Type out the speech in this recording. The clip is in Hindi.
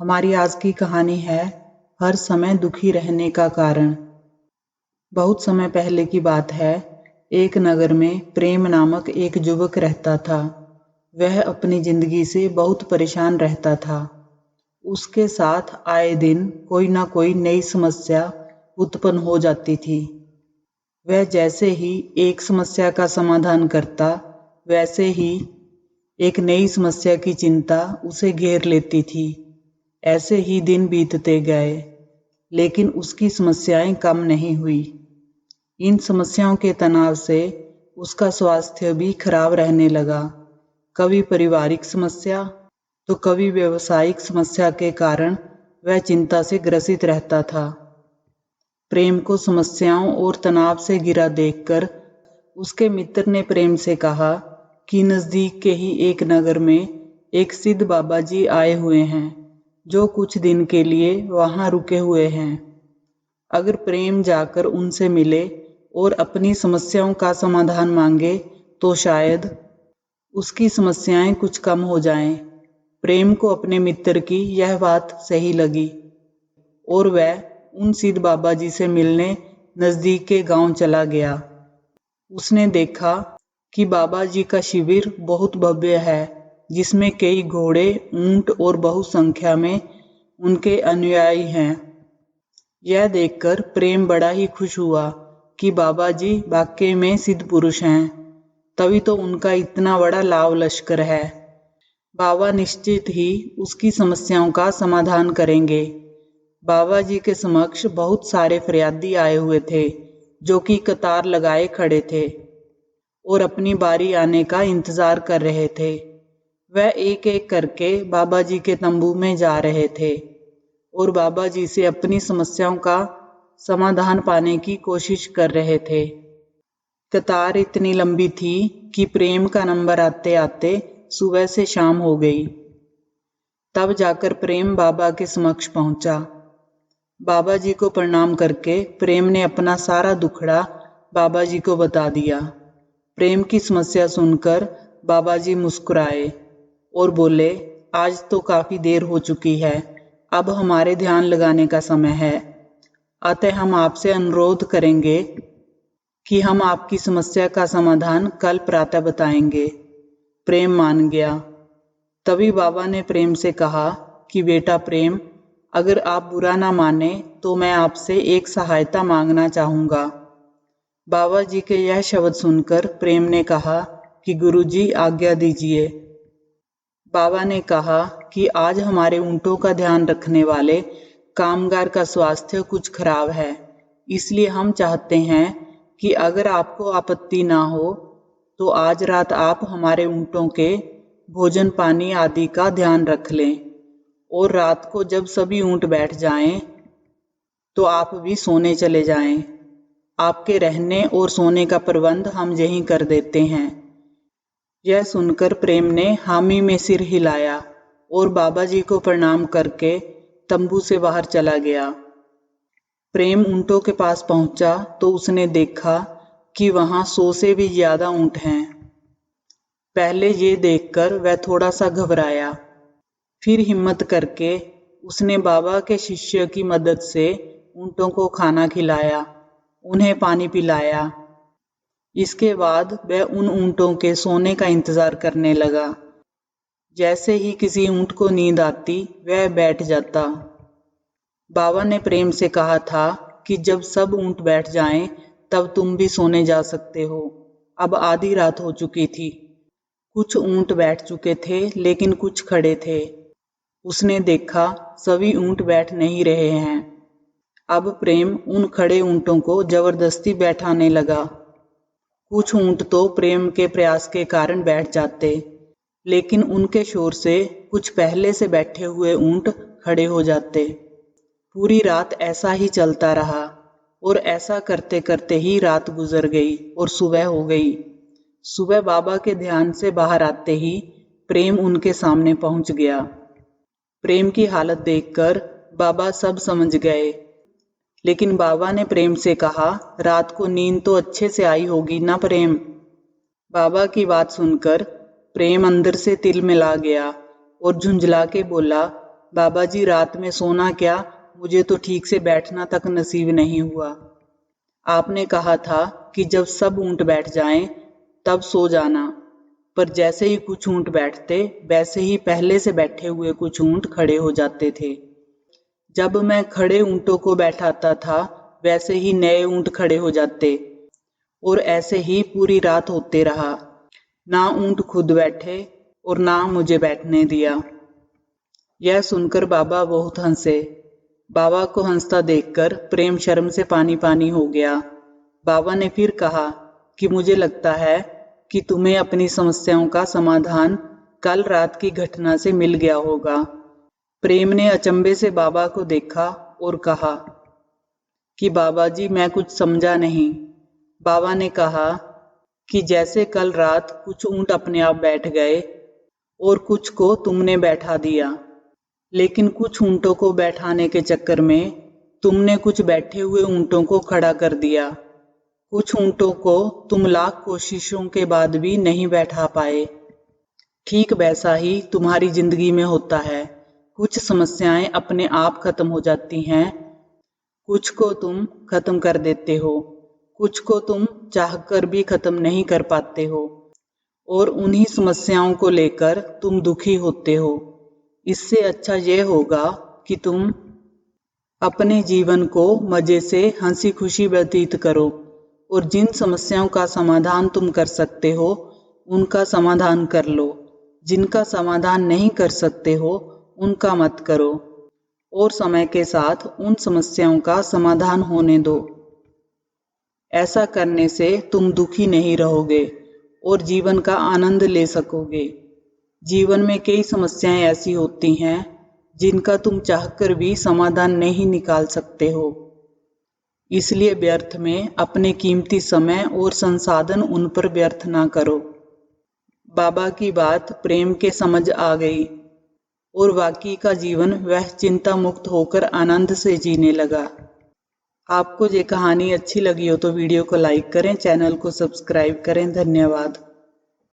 हमारी आज की कहानी है हर समय दुखी रहने का कारण। बहुत समय पहले की बात है। एक नगर में प्रेम नामक एक युवक रहता था। वह अपनी जिंदगी से बहुत परेशान रहता था। उसके साथ आए दिन कोई ना कोई नई समस्या उत्पन्न हो जाती थी। वह जैसे ही एक समस्या का समाधान करता, वैसे ही एक नई समस्या की चिंता उसे घेर लेती थी। ऐसे ही दिन बीतते गए, लेकिन उसकी समस्याएं कम नहीं हुई। इन समस्याओं के तनाव से उसका स्वास्थ्य भी खराब रहने लगा। कभी पारिवारिक समस्या तो कभी व्यवसायिक समस्या के कारण वह चिंता से ग्रसित रहता था। प्रेम को समस्याओं और तनाव से घिरा देखकर उसके मित्र ने प्रेम से कहा कि नजदीक के ही एक नगर में एक सिद्ध बाबा जी आए हुए हैं, जो कुछ दिन के लिए वहां रुके हुए हैं। अगर प्रेम जाकर उनसे मिले और अपनी समस्याओं का समाधान मांगे तो शायद उसकी समस्याएं कुछ कम हो जाएं। प्रेम को अपने मित्र की यह बात सही लगी और वह उन सिद्ध बाबा जी से मिलने नजदीक के गांव चला गया। उसने देखा कि बाबा जी का शिविर बहुत भव्य है, जिसमें कई घोड़े, ऊंट और बहुत संख्या में उनके अनुयायी हैं। यह देखकर प्रेम बड़ा ही खुश हुआ कि बाबा जी वाकई में सिद्ध पुरुष हैं, तभी तो उनका इतना बड़ा लाव लश्कर है। बाबा निश्चित ही उसकी समस्याओं का समाधान करेंगे। बाबा जी के समक्ष बहुत सारे फरियादी आए हुए थे, जो कि कतार लगाए खड़े थे और अपनी बारी आने का इंतजार कर रहे थे। वह एक एक करके बाबा जी के तंबू में जा रहे थे और बाबा जी से अपनी समस्याओं का समाधान पाने की कोशिश कर रहे थे। कतार इतनी लंबी थी कि प्रेम का नंबर आते आते सुबह से शाम हो गई। तब जाकर प्रेम बाबा के समक्ष पहुंचा। बाबा जी को प्रणाम करके प्रेम ने अपना सारा दुखड़ा बाबा जी को बता दिया। प्रेम की समस्या सुनकर बाबा जी मुस्कुराए और बोले, आज तो काफी देर हो चुकी है, अब हमारे ध्यान लगाने का समय है। अतः हम आपसे अनुरोध करेंगे कि हम आपकी समस्या का समाधान कल प्रातः बताएंगे। प्रेम मान गया। तभी बाबा ने प्रेम से कहा कि बेटा प्रेम, अगर आप बुरा ना माने तो मैं आपसे एक सहायता मांगना चाहूंगा। बाबा जी के यह शब्द सुनकर प्रेम ने कहा कि गुरुजी आज्ञा दीजिए। बाबा ने कहा कि आज हमारे ऊंटों का ध्यान रखने वाले कामगार का स्वास्थ्य कुछ खराब है, इसलिए हम चाहते हैं कि अगर आपको आपत्ति ना हो तो आज रात आप हमारे ऊंटों के भोजन पानी आदि का ध्यान रख लें और रात को जब सभी ऊंट बैठ जाएं तो आप भी सोने चले जाएं। आपके रहने और सोने का प्रबंध हम यहीं कर देते हैं। यह सुनकर प्रेम ने हामी में सिर हिलाया और बाबा जी को प्रणाम करके तंबू से बाहर चला गया। प्रेम ऊंटों के पास पहुंचा तो उसने देखा कि वहां 100 से भी ज्यादा ऊंट हैं। पहले ये देखकर वह थोड़ा सा घबराया, फिर हिम्मत करके उसने बाबा के शिष्य की मदद से ऊंटों को खाना खिलाया, उन्हें पानी पिलाया। इसके बाद वह उन ऊंटों के सोने का इंतजार करने लगा। जैसे ही किसी ऊंट को नींद आती वह बैठ जाता। बाबा ने प्रेम से कहा था कि जब सब ऊंट बैठ जाएं तब तुम भी सोने जा सकते हो। अब आधी रात हो चुकी थी। कुछ ऊंट बैठ चुके थे लेकिन कुछ खड़े थे। उसने देखा सभी ऊंट बैठ नहीं रहे हैं। अब प्रेम उन खड़े ऊंटों को जबरदस्ती बैठाने लगा। कुछ ऊंट तो प्रेम के प्रयास के कारण बैठ जाते, लेकिन उनके शोर से कुछ पहले से बैठे हुए ऊंट खड़े हो जाते। पूरी रात ऐसा ही चलता रहा और ऐसा करते करते ही रात गुजर गई और सुबह हो गई। सुबह बाबा के ध्यान से बाहर आते ही प्रेम उनके सामने पहुंच गया। प्रेम की हालत देखकर बाबा सब समझ गए, लेकिन बाबा ने प्रेम से कहा, रात को नींद तो अच्छे से आई होगी ना प्रेम। बाबा की बात सुनकर प्रेम अंदर से तिलमिला गया और झुंझला के बोला, बाबा जी, रात में सोना क्या, मुझे तो ठीक से बैठना तक नसीब नहीं हुआ। आपने कहा था कि जब सब ऊंट बैठ जाएं तब सो जाना, पर जैसे ही कुछ ऊंट बैठते वैसे ही पहले से बैठे हुए कुछ ऊंट खड़े हो जाते थे। जब मैं खड़े ऊंटों को बैठाता था वैसे ही नए ऊंट खड़े हो जाते, और ऐसे ही पूरी रात होते रहा। ना ऊंट खुद बैठे और ना मुझे बैठने दिया। यह सुनकर बाबा बहुत हंसे। बाबा को हंसता देखकर प्रेम शर्म से पानी पानी हो गया। बाबा ने फिर कहा कि मुझे लगता है कि तुम्हें अपनी समस्याओं का समाधान कल रात की घटना से मिल गया होगा। प्रेम ने अचंभे से बाबा को देखा और कहा कि बाबा जी, मैं कुछ समझा नहीं। बाबा ने कहा कि जैसे कल रात कुछ ऊंट अपने आप बैठ गए और कुछ को तुमने बैठा दिया, लेकिन कुछ ऊंटों को बैठाने के चक्कर में तुमने कुछ बैठे हुए ऊंटों को खड़ा कर दिया। कुछ ऊंटों को तुम लाख कोशिशों के बाद भी नहीं बैठा पाए। ठीक वैसा ही तुम्हारी जिंदगी में होता है। कुछ समस्याएं अपने आप खत्म हो जाती हैं, कुछ को तुम खत्म कर देते हो, कुछ को तुम चाहकर भी खत्म नहीं कर पाते हो, और उन्हीं समस्याओं को लेकर तुम दुखी होते हो। इससे अच्छा ये होगा कि तुम अपने जीवन को मजे से हंसी खुशी व्यतीत करो, और जिन समस्याओं का समाधान तुम कर सकते हो उनका समाधान कर लो। जिनका समाधान नहीं कर सकते हो उनका मत करो, और समय के साथ उन समस्याओं का समाधान होने दो। ऐसा करने से तुम दुखी नहीं रहोगे और जीवन का आनंद ले सकोगे। जीवन में कई समस्याएं ऐसी होती हैं जिनका तुम चाहकर भी समाधान नहीं निकाल सकते हो। इसलिए व्यर्थ में अपने कीमती समय और संसाधन उन पर व्यर्थ ना करो। बाबा की बात प्रेम के समझ आ गई और बाकी का जीवन वह चिंता मुक्त होकर आनंद से जीने लगा। आपको ये कहानी अच्छी लगी हो तो वीडियो को लाइक करें, चैनल को सब्सक्राइब करें। धन्यवाद।